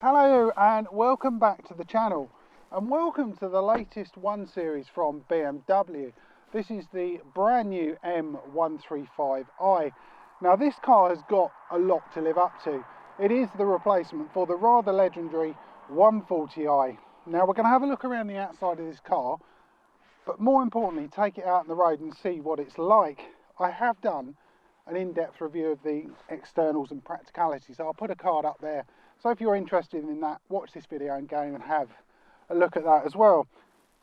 Hello and welcome back to the channel, and welcome to the latest 1 Series from BMW. This is the brand new M135i. Now this car has got a lot to live up to. It is the replacement for the rather legendary 140i. Now we're going to have a look around the outside of this car, but more importantly take it out on the road and see what it's like. I have done an in-depth review of the externals and practicalities, so I'll put a card up there. So if you're interested in that, watch this video and go and have a look at that as well.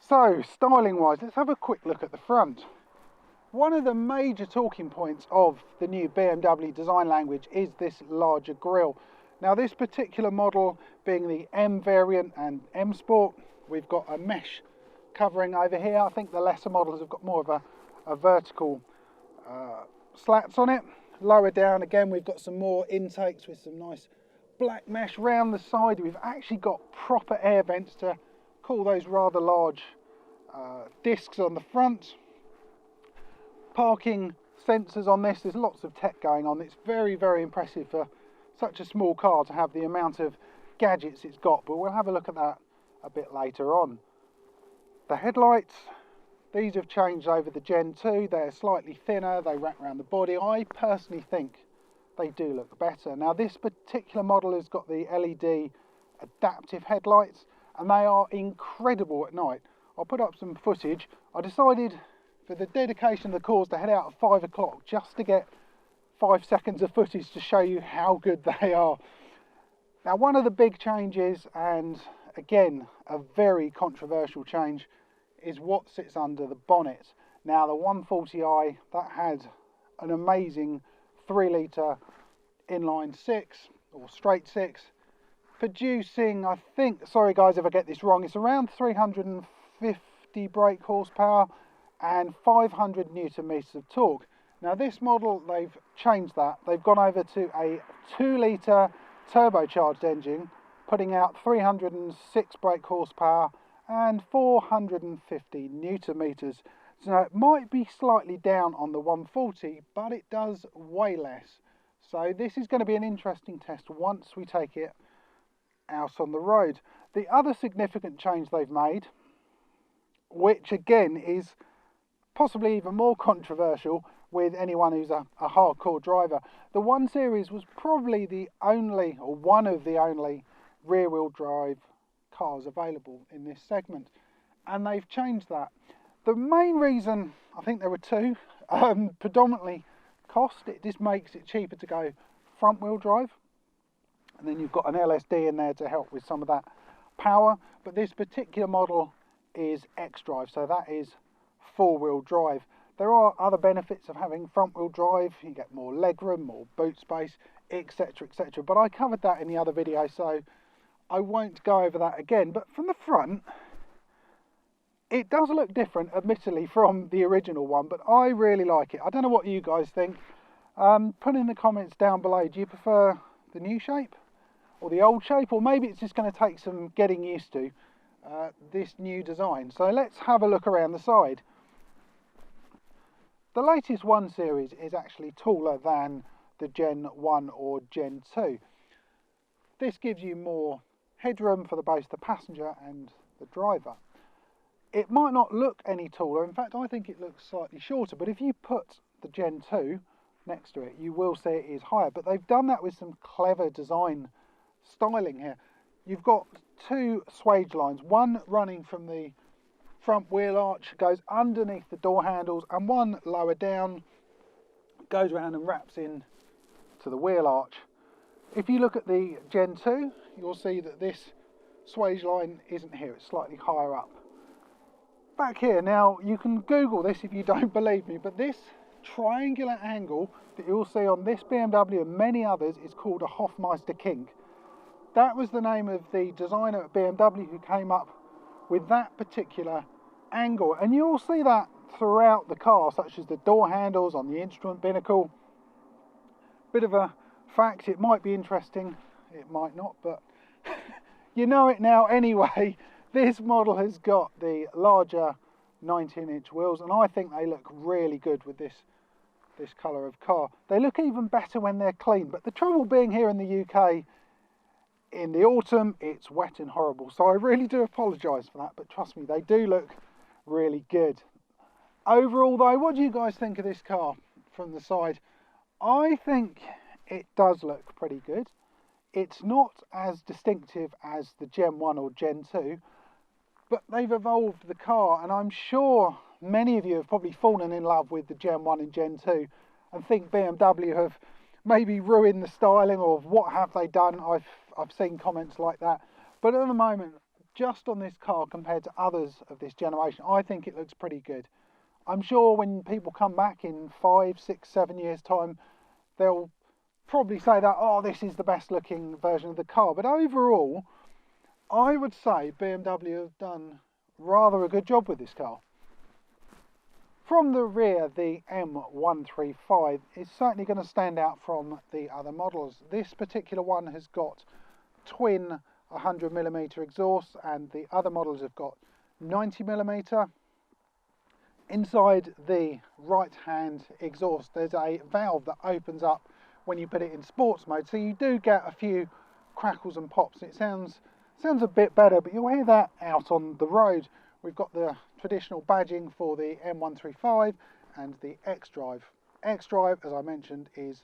So styling wise, let's have a quick look at the front. One of the major talking points of the new BMW design language is this larger grille. Now this particular model being the M variant and M Sport, we've got a mesh covering over here. I think the lesser models have got more of a vertical slats on it. Lower down again we've got some more intakes with some nice black mesh. Round the side we've actually got proper air vents to cool those rather large discs on the front. Parking sensors on this, there's lots of tech going on. It's very, very impressive for such a small car to have the amount of gadgets it's got, but we'll have a look at that a bit later on. The headlights, these have changed over the Gen 2. They're slightly thinner, they wrap around the body. I personally think they do look better. Now this particular model has got the LED adaptive headlights and they are incredible at night. I'll put up some footage. I decided for the dedication of the cause to head out at 5 o'clock just to get 5 seconds of footage to show you how good they are. Now one of the big changes, and again a very controversial change, is what sits under the bonnet. Now the 140i, that had an amazing 3-litre inline 6 or straight 6, producing, I think, sorry guys if I get this wrong, it's around 350 brake horsepower and 500 newton meters of torque. Now this model, they've changed that. They've gone over to a 2-litre turbocharged engine, putting out 306 brake horsepower and 450 newton meters. So it might be slightly down on the 140, but it does way less. So this is going to be an interesting test once we take it out on the road. The other significant change they've made, which again is possibly even more controversial with anyone who's a hardcore driver. The 1 Series was probably the only, or one of the only, rear-wheel drive cars available in this segment, and they've changed that. The main reason, I think there were two, predominantly cost. It just makes it cheaper to go front wheel drive, and then you've got an LSD in there to help with some of that power. But this particular model is xDrive, so that is 4-wheel drive. There are other benefits of having front wheel drive. You get more legroom, more boot space, etc, etc, but I covered that in the other video, so I won't go over that again. But from the front, it does look different, admittedly, from the original one, but I really like it. I don't know what you guys think. Put in the comments down below, do you prefer the new shape or the old shape, or maybe it's just going to take some getting used to this new design. So let's have a look around the side. The latest 1 Series is actually taller than the Gen 1 or Gen 2. This gives you more headroom for both the passenger and the driver. It might not look any taller, in fact I think it looks slightly shorter, but if you put the Gen 2 next to it you will see it is higher. But they've done that with some clever design styling here. You've got two swage lines, one running from the front wheel arch, goes underneath the door handles, and one lower down, goes around and wraps in to the wheel arch. If you look at the Gen 2, you'll see that this swage line isn't here, it's slightly higher up. Back here, now you can Google this if you don't believe me, but this triangular angle that you'll see on this BMW and many others is called a Hofmeister Kink. That was the name of the designer at BMW who came up with that particular angle, and you'll see that throughout the car, such as the door handles, on the instrument binnacle. Bit of a fact, it might be interesting, it might not, but you know it now anyway. This model has got the larger 19-inch wheels, and I think they look really good with this colour of car. They look even better when they're clean, but the trouble being here in the UK in the autumn it's wet and horrible. So I really do apologise for that, but trust me, they do look really good. Overall though, what do you guys think of this car from the side? I think it does look pretty good. It's not as distinctive as the Gen 1 or Gen 2, but they've evolved the car, and I'm sure many of you have probably fallen in love with the Gen 1 and Gen 2 and think BMW have maybe ruined the styling, or what have they done. I've seen comments like that. But at the moment, just on this car compared to others of this generation, I think it looks pretty good. I'm sure when people come back in 5, 6, 7 years time, they'll probably say that, oh, this is the best looking version of the car. But overall, I would say BMW have done rather a good job with this car. From the rear, the M135 is certainly going to stand out from the other models. This particular one has got twin 100mm exhausts, and the other models have got 90mm. Inside the right hand exhaust there's a valve that opens up when you put it in sports mode, so you do get a few crackles and pops. It sounds a bit better, but you'll hear that out on the road. We've got the traditional badging for the M135 and the xDrive. xDrive, as I mentioned, is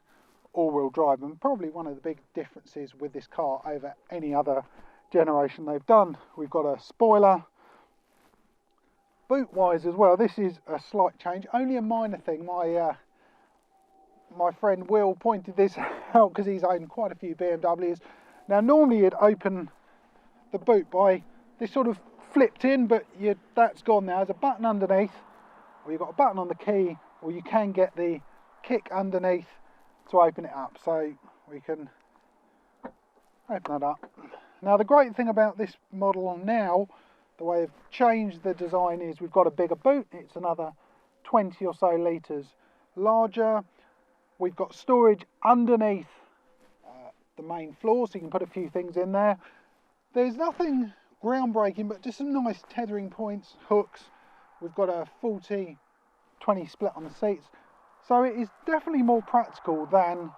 all-wheel drive, and probably one of the big differences with this car over any other generation they've done. We've got a spoiler. Boot-wise as well, this is a slight change, only a minor thing. My friend Will pointed this out because he's owned quite a few BMWs. Now normally you'd open the boot by this sort of flipped in, but that's gone now. There's a button underneath, or you've got a button on the key, or you can get the kick underneath to open it up. So we can open that up. Now the great thing about this model now, the way they've changed the design, is we've got a bigger boot. It's another 20 or so litres larger. We've got storage underneath the main floor, so you can put a few things in there. There's nothing groundbreaking, but just some nice tethering points, hooks. We've got a 40-20 split on the seats. So it is definitely more practical than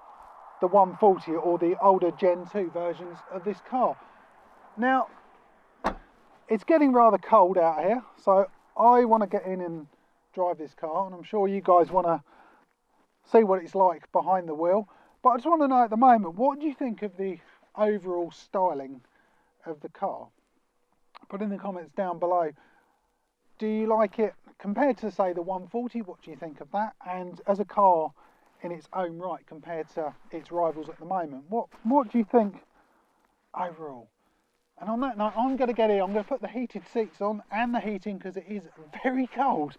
the 140 or the older Gen 2 versions of this car. Now, it's getting rather cold out here, so I want to get in and drive this car, and I'm sure you guys want to see what it's like behind the wheel. But I just want to know at the moment, what do you think of the overall styling of the car? Put in the comments down below. Do you like it compared to, say, the 140? What do you think of that? And as a car in its own right compared to its rivals at the moment, what do you think overall? And on that note, I'm going to get in. I'm going to put the heated seats on and the heating because it is very cold.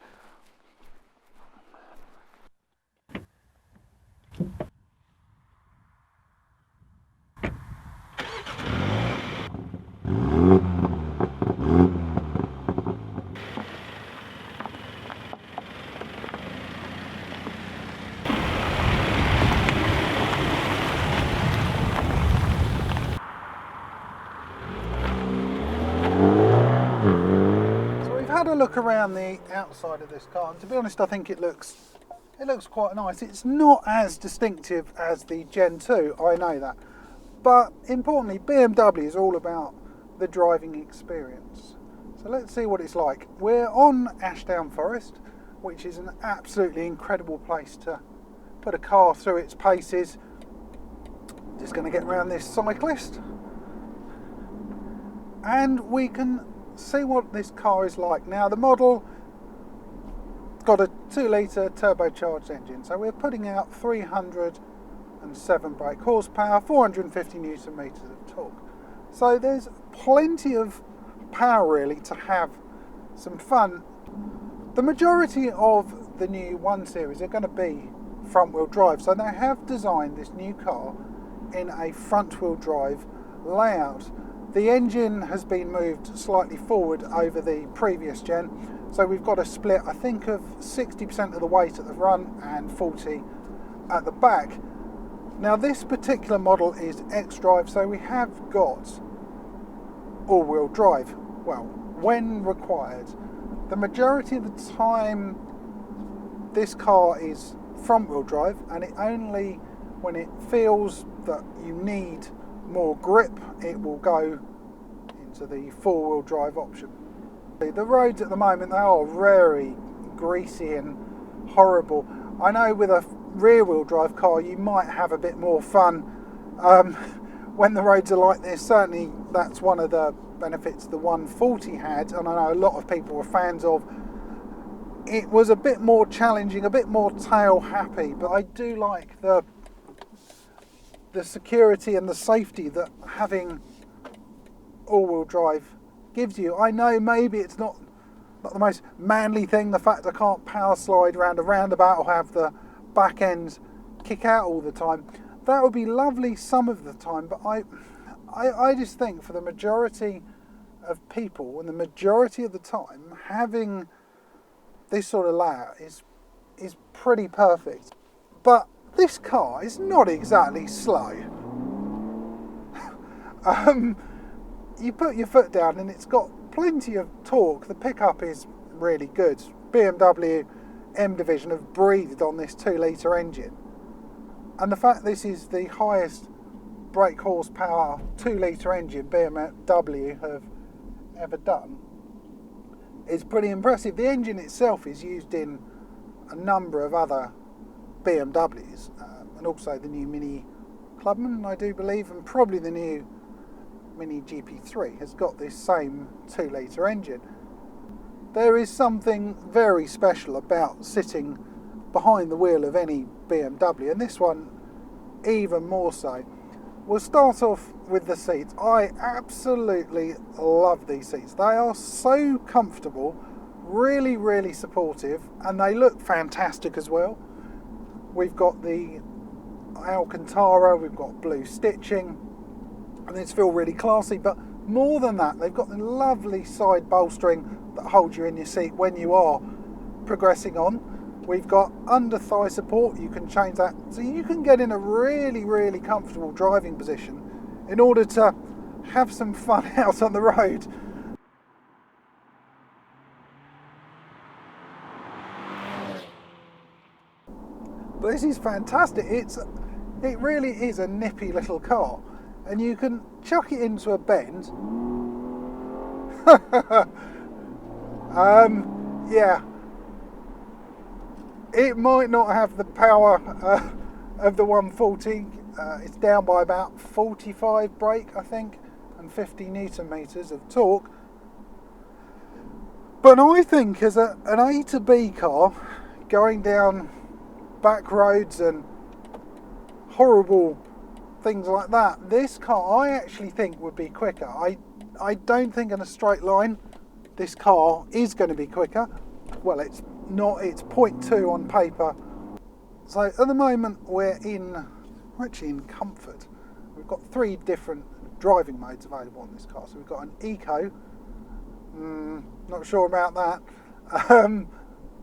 A look around the outside of this car, and to be honest, I think it looks quite nice. It's not as distinctive as the Gen 2, I know that, but importantly, BMW is all about the driving experience. So let's see what it's like. We're on Ashdown Forest, which is an absolutely incredible place to put a car through its paces. Just going to get around this cyclist, and we can see what this car is like. Now the model got a 2-litre turbocharged engine, so we're putting out 307 brake horsepower, 450 newton meters of torque. So there's plenty of power really to have some fun. The majority of the new 1 Series are going to be front wheel drive, so they have designed this new car in a front wheel drive layout. The engine has been moved slightly forward over the previous gen, so we've got a split, I think, of 60% of the weight at the front and 40 at the back. Now this particular model is xDrive, so we have got all-wheel drive, well, when required. The majority of the time this car is front-wheel drive, and it only when it feels that you need more grip, it will go into the four-wheel drive option. The roads at the moment, they are very greasy and horrible. I know with a rear-wheel drive car you might have a bit more fun when the roads are like this. Certainly that's one of the benefits the 140 had, and I know a lot of people were fans of. It was a bit more challenging, a bit more tail happy, but I do like the security and the safety that having all-wheel drive gives you. I know maybe it's not the most manly thing, the fact I can't power slide around a roundabout or have the back ends kick out all the time. That would be lovely some of the time, but I just think for the majority of people and the majority of the time, having this sort of layout is pretty perfect. But this car is not exactly slow. You put your foot down and it's got plenty of torque. The pickup is really good. BMW M Division have breathed on this 2-litre engine. And the fact this is the highest brake horsepower 2-litre engine BMW have ever done is pretty impressive. The engine itself is used in a number of other BMWs, and also the new Mini Clubman, I do believe, and probably the new Mini GP3 has got this same 2-litre engine. There is something very special about sitting behind the wheel of any BMW, and this one even more so. We'll start off with the seats. I absolutely love these seats. They are so comfortable, really, really supportive, and they look fantastic as well. We've got the Alcantara, we've got blue stitching, and these feel really classy, but more than that, they've got the lovely side bolstering that holds you in your seat when you are progressing on. We've got under thigh support, you can change that, so you can get in a really, really comfortable driving position in order to have some fun out on the road. But this is fantastic. It really is a nippy little car, and you can chuck it into a bend. Yeah, it might not have the power of the 140. It's down by about 45 brake, I think, and 50 Newton meters of torque. But I think as an A to B car, going down back roads and horrible things like that, this car I actually think would be quicker. I don't think in a straight line this car is going to be quicker. Well, it's not, it's 0.2 on paper. So at the moment we're actually in comfort. We've got 3 different driving modes available on this car. So we've got an eco, not sure about that,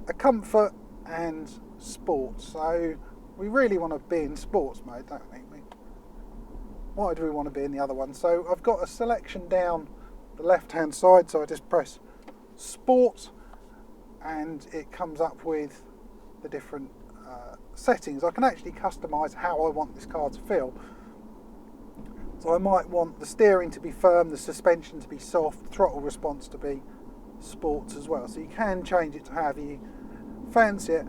a comfort and sport. So we really want to be in sports mode, don't we? Why do we want to be in the other one? So I've got a selection down the left hand side, so I just press sport and it comes up with the different settings. I can actually customise how I want this car to feel. So I might want the steering to be firm, the suspension to be soft, throttle response to be sports as well. So you can change it to however you fancy it.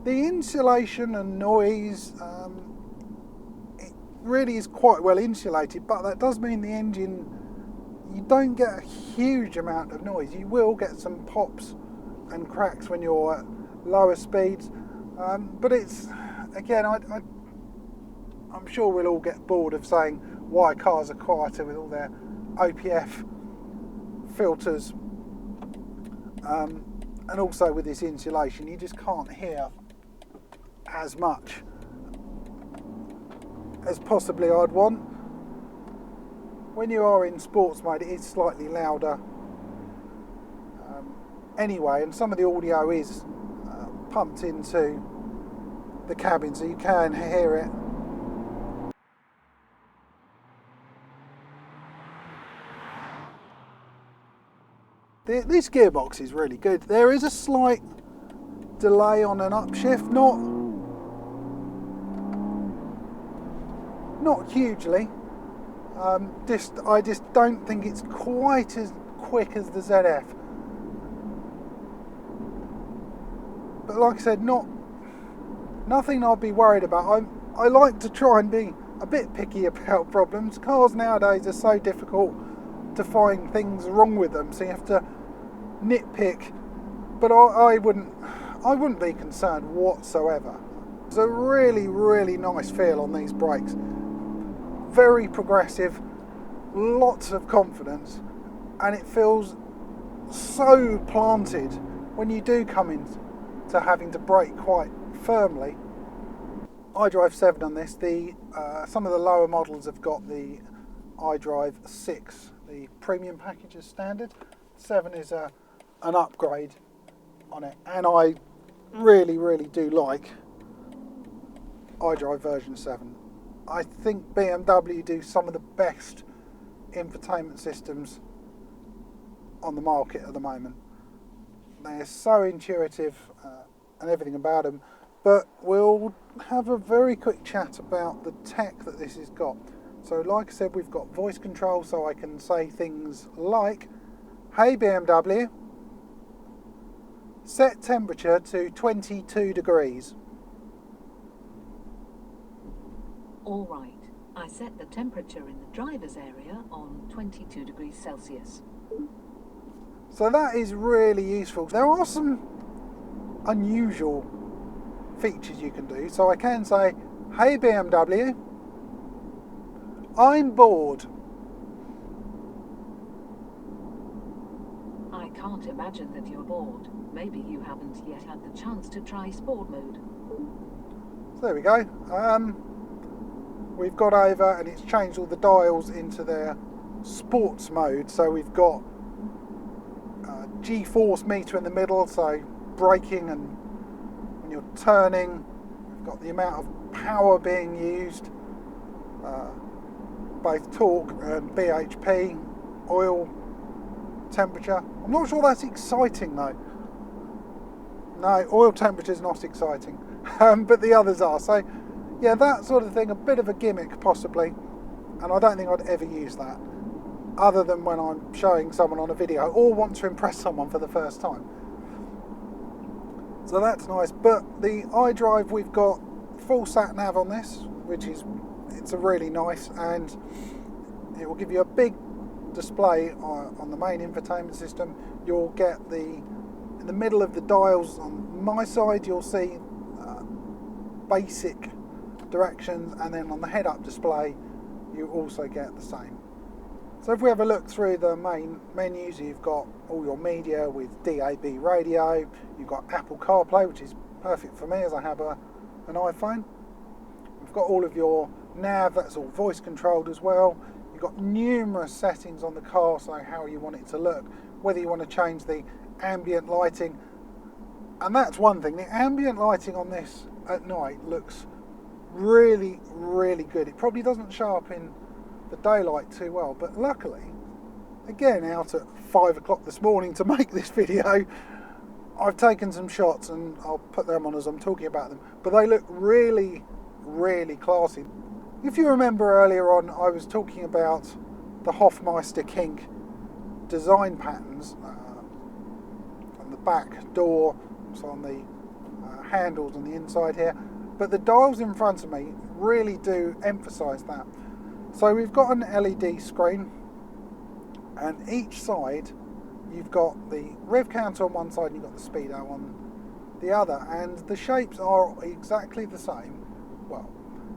The insulation and noise, it really is quite well insulated, but that does mean the engine, you don't get a huge amount of noise. You will get some pops and cracks when you're at lower speeds, but it's, again, I'm sure we'll all get bored of saying why cars are quieter with all their OPF filters, and also with this insulation you just can't hear as much as possibly I'd want. When you are in sports mode it is slightly louder anyway, and some of the audio is pumped into the cabin so you can hear it. This gearbox is really good. There is a slight delay on an upshift, not hugely, I just don't think it's quite as quick as the ZF. But like I said, nothing I'd be worried about. I like to try and be a bit picky about problems. Cars nowadays are so difficult to find things wrong with them, so you have to nitpick. But I wouldn't be concerned whatsoever. It's a really, really nice feel on these brakes. Very progressive, lots of confidence, and it feels so planted when you do come into having to brake quite firmly. iDrive 7 on this. Some of the lower models have got the iDrive 6, the premium package as standard. 7 is an upgrade on it, and I really, really do like iDrive version 7. I think BMW do some of the best infotainment systems on the market at the moment. They're so intuitive and everything about them. But we'll have a very quick chat about the tech that this has got. So like I said, we've got voice control, so I can say things like, "Hey BMW, set temperature to 22 degrees. All right, I set the temperature in the driver's area on 22 degrees Celsius. So that is really useful. There are some unusual features you can do. So I can say, "Hey BMW, I'm bored." I can't imagine that you're bored. Maybe you haven't yet had the chance to try sport mode. So there we go. We've got over and it's changed all the dials into their sports mode. So we've got G-force meter in the middle, so braking and when you're turning, we've got the amount of power being used, both torque and bhp, oil, temperature. I'm not sure that's exciting though. No, oil temperature is not exciting, but the others are. So yeah, that sort of thing, a bit of a gimmick possibly, and I don't think I'd ever use that other than when I'm showing someone on a video or want to impress someone for the first time. So that's nice. But the iDrive, we've got full sat nav on this, which is, it's a really nice, and it will give you a big display on the main infotainment system. You'll get in the middle of the dials on my side, you'll see basic directions, and then on the head-up display you also get the same. So if we have a look through the main menus, you've got all your media with DAB radio, you've got Apple CarPlay, which is perfect for me as I have an iPhone. We've got all of your nav, that's all voice controlled as well. You've got numerous settings on the car, so how you want it to look, whether you want to change the ambient lighting. And that's one thing, the ambient lighting on this at night looks really, really good. It probably doesn't show up in the daylight too well, but luckily, again, out at 5 o'clock this morning to make this video, I've taken some shots and I'll put them on as I'm talking about them, but they look really, really classy. If you remember earlier on, I was talking about the Hofmeister Kink design patterns on the back door, so on the handles on the inside here, but the dials in front of me really do emphasise that. So we've got an LED screen, and each side you've got the rev counter on one side and you've got the speedo on the other, and the shapes are exactly the same, well,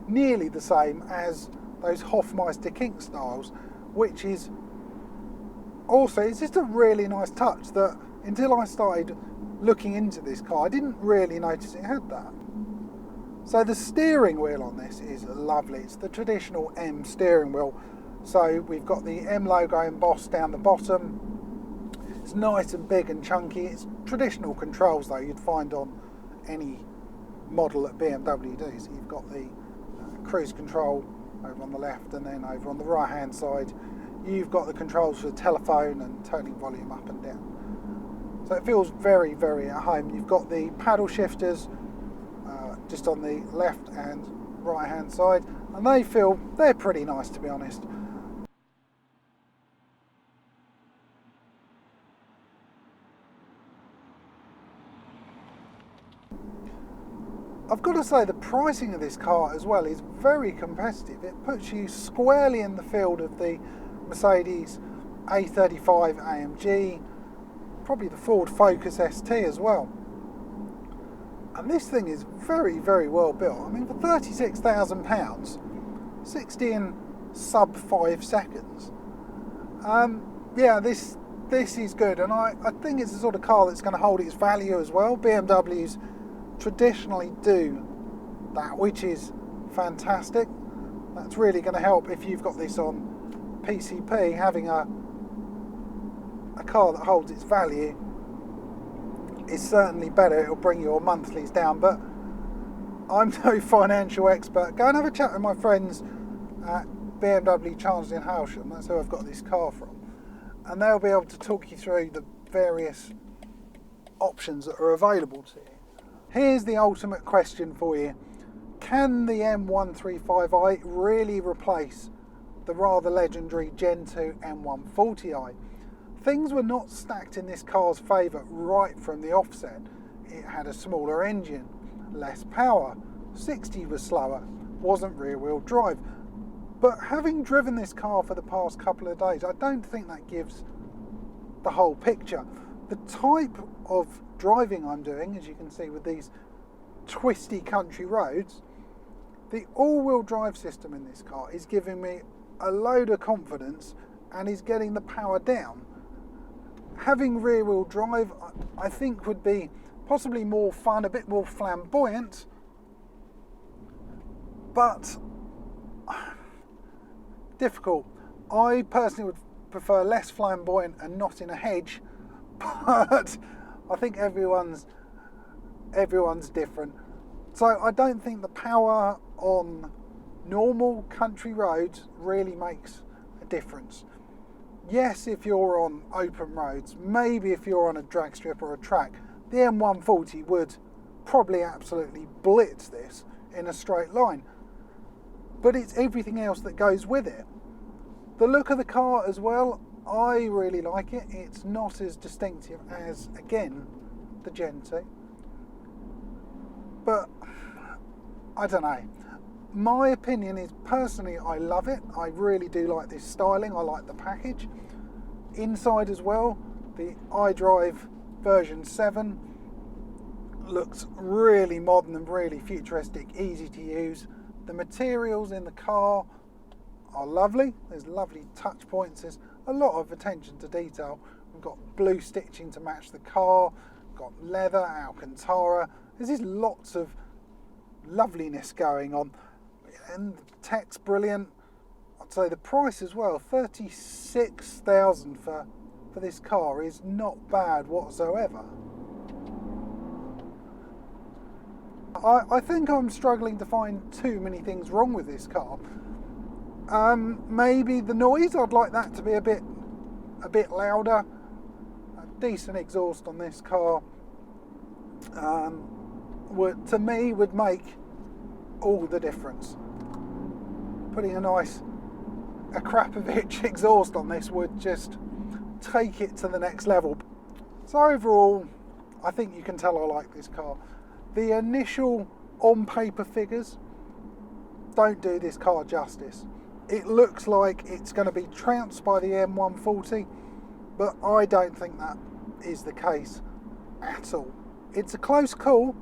nearly the same as those Hofmeister Kink styles, which is also, it's just a really nice touch that until I started looking into this car I didn't really notice it had that. So the steering wheel on this is lovely. It's the traditional M steering wheel. So we've got the M logo embossed down the bottom. It's nice and big and chunky. It's traditional controls though you'd find on any model that BMW do. So you've got the cruise control over on the left, and then over on the right hand side you've got the controls for the telephone and turning volume up and down. So it feels very, very at home. You've got the paddle shifters just on the left and right hand side, and they're pretty nice, to be honest. I've got to say the pricing of this car as well is very competitive. It puts you squarely in the field of the Mercedes A35 AMG, probably the Ford Focus ST as well. And this thing is very, very well built. I mean, for £36,000, 60 in sub 5 seconds. Yeah, this is good, and I think it's the sort of car that's going to hold its value as well. BMWs traditionally do that, which is fantastic. That's really going to help if you've got this on PCP. Having a car that holds its value is certainly better. It'll bring your monthlies down, but I'm no financial expert. Go and have a chat with my friends at BMW Chandlers Hailsham. That's who I've got this car from, and they'll be able to talk you through the various options that are available to you. Here's the ultimate question for you. Can the M135i really replace the rather legendary Gen 2 M140i? Things were not stacked in this car's favour right from the offset. It had a smaller engine, less power, 60 was slower, wasn't rear wheel drive. But having driven this car for the past couple of days, I don't think that gives the whole picture. The type of driving I'm doing, as you can see with these twisty country roads, the all-wheel drive system in this car is giving me a load of confidence and is getting the power down. Having rear-wheel drive, I think, would be possibly more fun, a bit more flamboyant, but difficult. I personally would prefer less flamboyant and not in a hedge, but I think everyone's different. So I don't think the power on normal country roads really makes a difference. Yes, if you're on open roads, maybe if you're on a drag strip or a track, the M140 would probably absolutely blitz this in a straight line. But it's everything else that goes with it. The look of the car as well, I really like it. It's not as distinctive as, again, the Gen 2. But, I don't know. My opinion is, personally, I love it. I really do like this styling. I like the package. Inside as well, the iDrive version 7 looks really modern and really futuristic, easy to use. The materials in the car are lovely. There's lovely touch points. There's a lot of attention to detail. We've got blue stitching to match the car. We've got leather, Alcantara. There's just lots of loveliness going on. And the tech's brilliant. I'd say the price as well, $36,000 for this car is not bad whatsoever. I think I'm struggling to find too many things wrong with this car. Maybe the noise, I'd like that to be a bit louder. A decent exhaust on this car to me would make all the difference. Putting a Krapovich exhaust on this would just take it to the next level. So overall, I think you can tell I like this car. The initial on paper figures don't do this car justice. It looks like it's going to be trounced by the M140, but I don't think that is the case at all. It's a close call,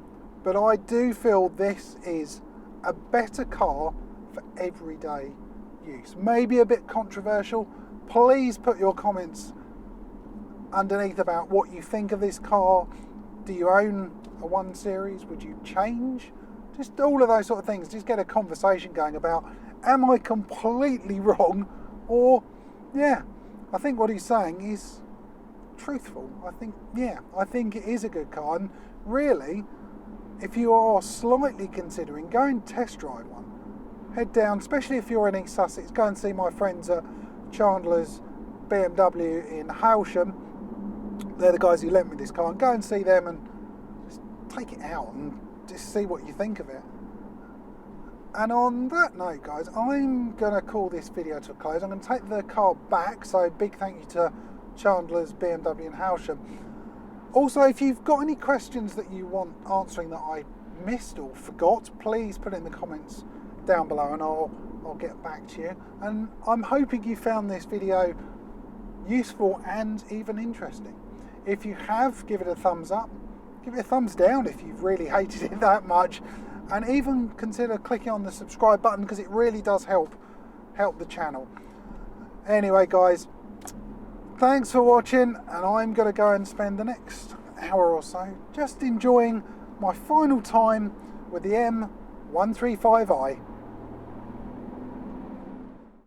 but I do feel this is a better car for everyday use. Maybe a bit controversial. Please put your comments underneath about what you think of this car. Do you own a 1 Series? Would you change? Just all of those sort of things. Just get a conversation going about, am I completely wrong? Or, yeah, I think what he's saying is truthful. I think it is a good car. And really, if you are slightly considering, go and test drive one. Head down, especially if you're in East Sussex, go and see my friends at Chandlers BMW in Hailsham. They're the guys who lent me this car, and go and see them and just take it out and just see what you think of it. And on that note, guys, I'm going to call this video to a close. I'm going to take the car back, so big thank you to Chandlers BMW in Hailsham. Also, if you've got any questions that you want answering that I missed or forgot, please put it in the comments down below and I'll get back to you. And I'm hoping you found this video useful and even interesting. If you have, give it a thumbs up, give it a thumbs down if you've really hated it that much, and even consider clicking on the subscribe button, because it really does help the channel. Anyway guys, thanks for watching, and I'm going to go and spend the next hour or so just enjoying my final time with the M135i.